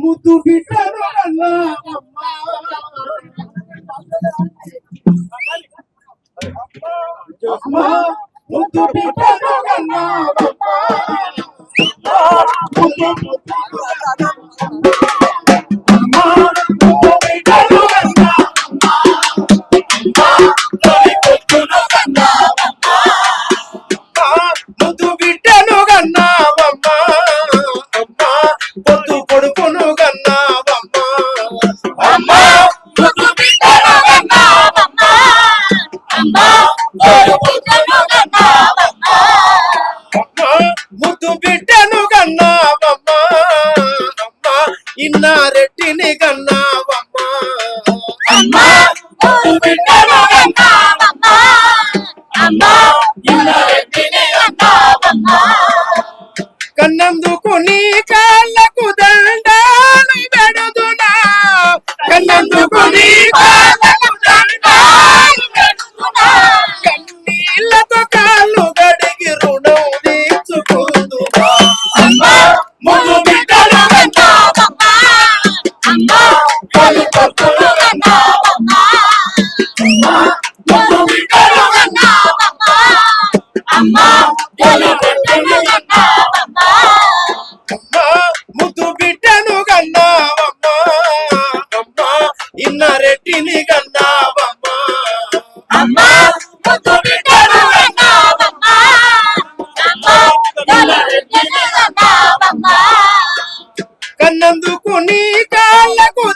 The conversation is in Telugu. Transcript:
ముద్దు బిడ్డను కన్నావమ్మా అమ్మా ముద్దు బిడ్డను కన్నావమ్మా ముద్దు బిడ్డను కన్నావమ్మా ముద్దు బిడ్డను కన్నావమ్మా అమ్మా పొద్దు కొడుకును కన్నావమ్మా అమ్మా ముద్దు బిడ్డను కన్నావమ్మా అమ్మా ముద్దు బిడ్డను కన్నావమ్మా అమ్మా ఇన్నారెడ్డిని కన్నావమ్మా అమ్మా ముద్దు బిడ్డను కన్నావమ్మా అమ్మా ఇన్నారెడ్డిని కన్నావమ్మా కన్నందుకు నీ కాళ్ళకు దండాలు పెడుదునా కన్నందుకు నీ కాళ్ళకు దండాలు పెడుదునా కన్నీళ్లతో కాళ్ళు గడిగి రుణం తీర్చుకుందునా అమ్మా ముద్దు బిడ్డను కన్నావమ్మా అమ్మా కొడుకును కన్నావమ్మా అమ్మా ముద్దు బిడ్డను కన్నావమ్మా అమ్మా కొడుకును కన్నావమ్మా అమ్మా ముద్దు బిడ్డను కన్నావమ్మా అమ్మా ఇన్నారెడ్డిని కన్నావమ్మా అమ్మా ముద్దు బిడ్డను కన్నావమ్మా అమ్మా ఇన్నారెడ్డిని కన్నావమ్మా కన్నందుకు నీ కాళ్ళకు